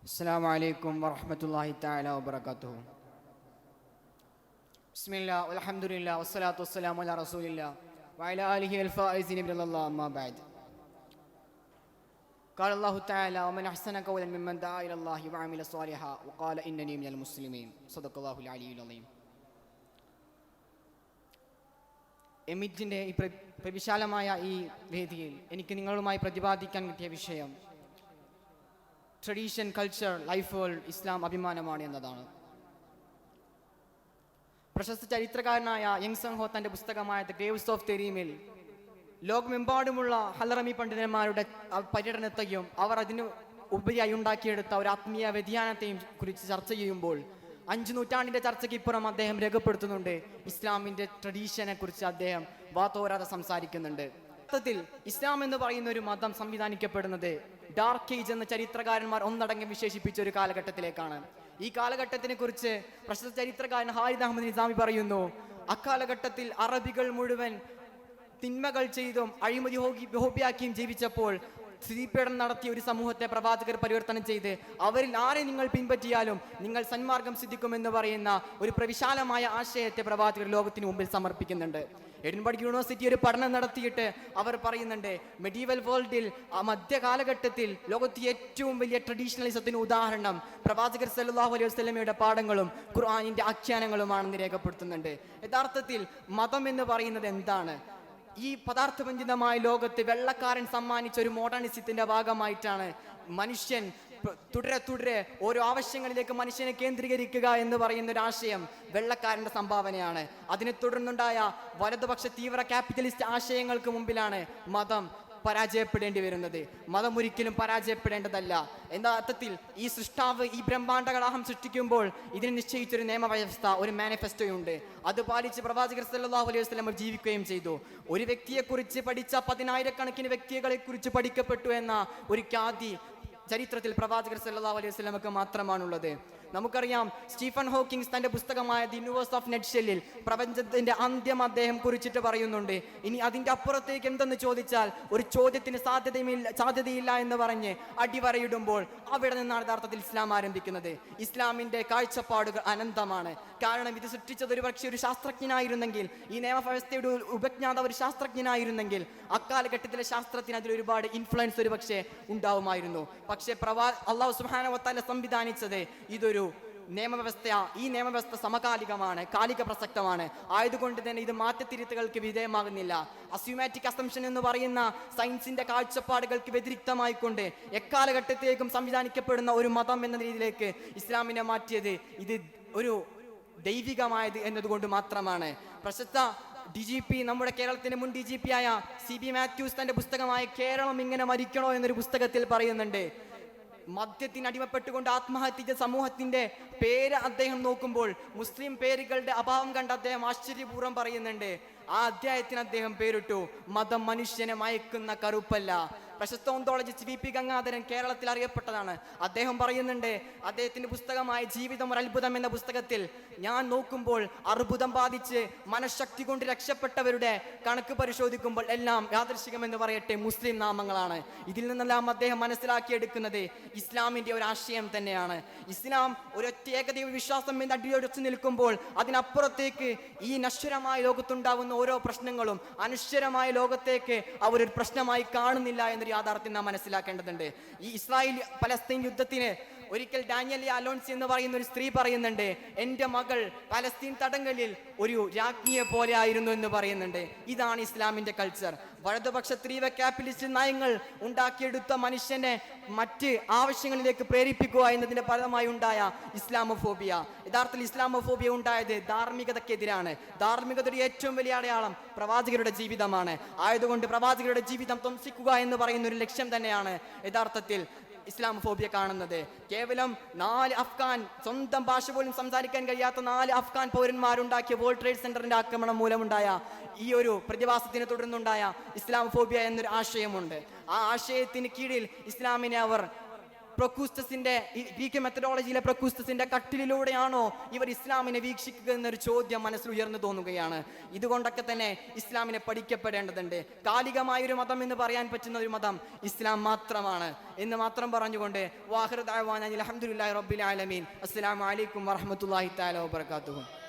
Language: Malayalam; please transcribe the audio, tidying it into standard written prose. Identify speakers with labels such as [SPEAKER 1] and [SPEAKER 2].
[SPEAKER 1] അസ്സലാമു അലൈക്കും വറഹ്മത്തുള്ളാഹി തആല വബറകാതുഹു. ബിസ്മില്ലാഹ് വൽഹംദുലില്ലാഹി വസ്സലാത്തു വസ്സലാമു അലാ റസൂലില്ലാഹ് വഅലാ ആലിഹി വൽ ഫായിസിന ബിറല്ലാഹി അമ്മാ ബഅദ്. قال الله تعالى ومن أحسن قولا ممن دعا إلى الله وعمل صالحا وقال إنني من المسلمين. صدق الله العلي العظيم. എമിറ്റിൻ്റെ ഈ വിശാലമായ ഈ വേദിയിൽ എനിക്ക് നിങ്ങളുമായി പ്രതിപാദിക്കാൻ കിട്ടിയ വിഷയം ട്രഡീഷൻ, കൾച്ചർ, ലൈഫ് വേൾഡ്, ഇസ്ലാം അഭിമാനമാണ് എന്നതാണ്. പ്രശസ്ത ചരിത്രകാരനായ യങ് സങ് ഹോ തൻ്റെ പുസ്തകമായ ദ ഗ്രേവ്സ് ഓഫ് തെരീമിൽ ലോകമെമ്പാടുമുള്ള ഹലറമി പണ്ഡിതന്മാരുടെ പര്യടനത്തെയും അവർ അതിന് ഉപരിയായി ഉണ്ടാക്കിയെടുത്ത ഒരു ആത്മീയ വ്യതിയാനത്തെയും കുറിച്ച് ചർച്ച ചെയ്യുമ്പോൾ 5 നൂറ്റാണ്ടിൻ്റെ ചർച്ചയ്ക്ക് ഇപ്പുറം അദ്ദേഹം രേഖപ്പെടുത്തുന്നുണ്ട്. ഇസ്ലാമിൻ്റെ ട്രഡീഷനെ കുറിച്ച് അദ്ദേഹം വാതോരാതെ സംസാരിക്കുന്നുണ്ട്. ത്തിൽ ഇസ്ലാം എന്ന് പറയുന്ന ഒരു മതം സംവിധാനിക്കപ്പെടുന്നത് ഡാർക്ക് ഏജ് എന്ന ചരിത്രകാരന്മാർ ഒന്നടങ്കം വിശേഷിപ്പിച്ച ഒരു കാലഘട്ടത്തിലേക്കാണ്. ഈ കാലഘട്ടത്തിനെ കുറിച്ച് പ്രശസ്ത ചരിത്രകാരൻ ഹാരിദ് അഹമ്മദ് നിസാമി പറയുന്നു, അക്കാലഘട്ടത്തിൽ അറബികൾ മുഴുവൻ തിന്മകൾ ചെയ്തും അഴിമതി ഹോബിയാക്കിയും ജീവിച്ചപ്പോൾ സ്ത്രീപീഡനം നടത്തിയ ഒരു സമൂഹത്തെ പ്രവാചകർ പരിവർത്തനം ചെയ്ത് അവരിൽ ആരെ നിങ്ങൾ പിൻപറ്റിയാലും നിങ്ങൾ സന്മാർഗം സിദ്ധിക്കുമെന്ന് പറയുന്ന ഒരു പ്രവിശാലമായ ആശയത്തെ പ്രവാചകർ ലോകത്തിന് മുമ്പിൽ സമർപ്പിക്കുന്നുണ്ട്. എഡിൻബർഗ് യൂണിവേഴ്സിറ്റി ഒരു പഠനം നടത്തിയിട്ട് അവർ പറയുന്നുണ്ട്, മെഡീവൽ വേൾഡിൽ മധ്യകാലഘട്ടത്തിൽ ലോകത്തെ ഏറ്റവും വലിയ ട്രഡീഷണലിസത്തിന് ഉദാഹരണം പ്രവാചകർ സല്ലല്ലാഹു അലൈഹി വസല്ലമയുടെ പാഠങ്ങളും ഖുർആനിന്റെ ആഖ്യാനങ്ങളുമാണെന്ന് രേഖപ്പെടുത്തുന്നുണ്ട്. യഥാർത്ഥത്തിൽ മതം എന്ന് പറയുന്നത് എന്താണ്? ഈ പദാർത്ഥപഞ്ചിതമായ ലോകത്ത് വെള്ളക്കാരൻ സമ്മാനിച്ച ഒരു മോഡേണിസത്തിന്റെ ഭാഗമായിട്ടാണ് മനുഷ്യൻ തുടരെ ഓരോ ആവശ്യങ്ങളിലേക്ക് മനുഷ്യനെ കേന്ദ്രീകരിക്കുക എന്ന് പറയുന്ന ഒരു ആശയം വെള്ളക്കാരന്റെ സംഭാവനയാണ്. അതിനെ തുടർന്നുണ്ടായ വലതുപക്ഷ തീവ്ര ക്യാപിറ്റലിസ്റ്റ് ആശയങ്ങൾക്ക് മുമ്പിലാണ് മതം പരാജയപ്പെടേണ്ടി വരുന്നത്. മതം ഒരിക്കലും പരാജയപ്പെടേണ്ടതല്ല. എന്ന അർത്ഥത്തിൽ ഈ സൃഷ്ടാവ് ഈ ബ്രഹ്മാണ്ഡകളാഹം സൃഷ്ടിക്കുമ്പോൾ ഇതിന് നിശ്ചയിച്ചൊരു നിയമവ്യവസ്ഥ, ഒരു മാനിഫെസ്റ്റോയുണ്ട്. അത് പാലിച്ച് പ്രവാചകർ സല്ലല്ലാഹു അലൈഹി വസല്ലം ജീവിക്കുകയും ചെയ്തു. ഒരു വ്യക്തിയെക്കുറിച്ച് പഠിച്ച 10,000 വ്യക്തികളെ കുറിച്ച് പഠിക്കപ്പെട്ടു എന്ന ഒരു ഖ്യാതി ചരിത്രത്തിൽ പ്രവാചകർ സല്ലല്ലാഹു അലൈഹി വസല്ലമക്ക് മാത്രമാണുള്ളത്. നമുക്കറിയാം, സ്റ്റീഫൻ ഹോക്കിങ്സ് തന്റെ പുസ്തകമായ ദി യൂണിവേഴ്സ് ഓഫ് നെറ്റ്ഷെല്ലിൽ പ്രപഞ്ചത്തിന്റെ അന്ത്യം അദ്ദേഹം കുറിച്ചിട്ട് പറയുന്നുണ്ട്. ഇനി അതിന്റെ അപ്പുറത്തേക്ക് എന്തെന്ന് ചോദിച്ചാൽ ഒരു ചോദ്യത്തിന് സാധ്യതയില്ല എന്ന് പറഞ്ഞ് അടിവരയിടുമ്പോൾ അവിടെ നിന്നാണ് യഥാർത്ഥത്തിൽ ഇസ്ലാം ആരംഭിക്കുന്നത്. ഇസ്ലാമിന്റെ കാഴ്ചപ്പാടുകൾ അനന്തമാണ്. കാരണം ഇത് സൃഷ്ടിച്ചത് ഒരു പക്ഷേ ഒരു ശാസ്ത്രജ്ഞനായിരുന്നെങ്കിൽ, ഈ നിയമവ്യവസ്ഥയുടെ ഉപജ്ഞാത ഒരു ശാസ്ത്രജ്ഞനായിരുന്നെങ്കിൽ അക്കാലഘട്ടത്തിലെ ശാസ്ത്രത്തിന് അതിൽ ഒരുപാട് ഇൻഫ്ലുവൻസ് ഒരു പക്ഷേ ഉണ്ടാവുമായിരുന്നു. പക്ഷേ അല്ലാഹു സുബ്ഹാനഹു വ തആല സംവിധാനിച്ചത് ഇതൊരു നിയമവ്യവസ്ഥ. ഈ നിയമവ്യവസ്ഥ സമകാലികമാണ്, കാലിക പ്രസക്തമാണ്. ആയതുകൊണ്ട് തന്നെ ഇത് മാറ്റത്തിരുത്തുകൾക്ക് വിധേയമാകുന്നില്ല. അസ്യൂമാറ്റിക് അസംഷൻ എന്ന് പറയുന്ന സയൻസിന്റെ കാഴ്ചപ്പാടുകൾക്ക് വ്യതിരിക്തമായിക്കൊണ്ട് എക്കാലഘട്ടത്തേക്കും സംവിധാനിക്കപ്പെടുന്ന ഒരു മതം എന്ന രീതിയിലേക്ക് ഇസ്ലാമിനെ മാറ്റിയത് ഇത് ഒരു ദൈവികമായത് എന്നതുകൊണ്ട് മാത്രമാണ്. പ്രശസ്ത DGP, നമ്മുടെ കേരളത്തിന്റെ മുൻ DGP ആയ CB മാത്യൂസ് തന്റെ പുസ്തകമായ കേരളം ഇങ്ങനെ മരിക്കണോ എന്നൊരു പുസ്തകത്തിൽ പറയുന്നുണ്ട്, മദ്യത്തിന് അടിമപ്പെട്ടുകൊണ്ട് ആത്മഹത്യ ചെയ്ത സമൂഹത്തിന്റെ പേര് അദ്ദേഹം നോക്കുമ്പോൾ മുസ്ലിം പേരുകളുടെ അഭാവം കണ്ട് അദ്ദേഹം ആശ്ചര്യപൂർവ്വം പറയുന്നുണ്ട്. ആ അധ്യായത്തിന് അദ്ദേഹം പേരിട്ടു, മതം മനുഷ്യനെ മയക്കുന്ന കറുപ്പല്ല. പ്രശസ്ത ഓന്തോളജിസ്റ്റ് VP ഗംഗാധരൻ കേരളത്തിൽ അറിയപ്പെട്ടതാണ്. അദ്ദേഹം പറയുന്നുണ്ട്, അദ്ദേഹത്തിന്റെ പുസ്തകമായ ജീവിതം ഒരു അത്ഭുതം എന്ന പുസ്തകത്തിൽ, ഞാൻ നോക്കുമ്പോൾ അർബുദം ബാധിച്ച് മനഃശക്തി കൊണ്ട് രക്ഷപ്പെട്ടവരുടെ കണക്ക് പരിശോധിക്കുമ്പോൾ എല്ലാം യാദൃശികമെന്ന് പറയട്ടെ മുസ്ലിം നാമങ്ങളാണ്. ഇതിൽ നിന്നെല്ലാം അദ്ദേഹം മനസ്സിലാക്കിയെടുക്കുന്നത് ഇസ്ലാമിന്റെ ഒരു ആശയം തന്നെയാണ്. ഇസ്ലാം ഒരൊറ്റ ഏകദൈവ വിശ്വാസം എന്ന് അടിയൊടിച്ചു നിൽക്കുമ്പോൾ അതിനപ്പുറത്തേക്ക് ഈ നശ്വരമായ ലോകത്തുണ്ടാവുന്ന ഓരോ പ്രശ്നങ്ങളും അനശ്വരമായ ലോകത്തേക്ക് അവരൊരു പ്രശ്നമായി കാണുന്നില്ല എന്നൊരു യാഥാർത്ഥ്യം നാം മനസ്സിലാക്കേണ്ടതുണ്ട്. ഈ ഇസ്രായേൽ പലസ്തീൻ യുദ്ധത്തിന് ഒരിക്കൽ ഡാനിയൽ അലോൺസി എന്ന് പറയുന്ന ഒരു സ്ത്രീ പറയുന്നുണ്ട്, എൻ്റെ മകൾ പലസ്തീൻ തടങ്കലിൽ ഒരു രാജ്ഞിയെ പോലെ ആയിരുന്നു എന്ന് പറയുന്നുണ്ട്. ഇതാണ് ഇസ്ലാമിന്റെ കൾച്ചർ. വലതുപക്ഷ തീവ്ര ക്യാപിറ്റലിസ്റ്റ് നയങ്ങൾ ഉണ്ടാക്കിയെടുത്ത മനുഷ്യനെ മറ്റ് ആവശ്യങ്ങളിലേക്ക് പ്രേരിപ്പിക്കുക എന്നതിന്റെ ഫലമായി ഉണ്ടായ ഇസ്ലാമോഫോബിയ. യഥാർത്ഥത്തിൽ ഇസ്ലാമോഫോബിയ ഉണ്ടായത് ധാർമ്മികതയ്ക്കെതിരാണ്. ധാർമ്മികതയുടെ ഏറ്റവും വലിയ അടയാളം പ്രവാചകരുടെ ജീവിതമാണ്. ആയതുകൊണ്ട് പ്രവാചകരുടെ ജീവിതം ധ്വംസിക്കുക എന്ന് പറയുന്ന ഒരു ലക്ഷ്യം തന്നെയാണ് യഥാർത്ഥത്തിൽ ഇസ്ലാമോഫോബിയ കാണുന്നത്. കേവലം 4 അഫ്ഗാൻ, സ്വന്തം ഭാഷ പോലും സംസാരിക്കാൻ കഴിയാത്ത 4 അഫ്ഗാൻ പൗരന്മാരുണ്ടാക്കിയ വേൾഡ് ട്രേഡ് സെന്ററിന്റെ ആക്രമണം മൂലമുണ്ടായ ഈ ഒരു പ്രതിഭാസത്തിനെ തുടർന്നുണ്ടായ ഇസ്ലാമോഫോബിയ എന്നൊരു ആശയമുണ്ട്. ആ ആശയത്തിന് കീഴിൽ ഇസ്ലാമിനെ അവർ പ്രൊക്കൂസ്റ്റസിന്റെ ഗ്രീക്ക് മെത്തഡോളജിയിലെ പ്രൊക്കൂസ്റ്റസിന്റെ കട്ടിലിലൂടെയാണോ ഇവർ ഇസ്ലാമിനെ വീക്ഷിക്കുക എന്നൊരു ചോദ്യം മനസ്സിൽ ഉയർന്നു തോന്നുകയാണ്. ഇതുകൊണ്ടൊക്കെ തന്നെ ഇസ്ലാമിനെ പഠിക്കപ്പെടേണ്ടതുണ്ട്. കാലികമായൊരു മതം എന്ന് പറയാൻ പറ്റുന്ന ഒരു മതം ഇസ്ലാം മാത്രമാണ് എന്ന് മാത്രം പറഞ്ഞുകൊണ്ട് വാഹിറു ദഅ്വാനാ അൽഹംദുലില്ലാഹി റബ്ബിൽ ആലമീൻ. അസ്സലാമു അലൈക്കും വറഹ്മത്തുള്ളാഹി തആല വബറകാതുഹു.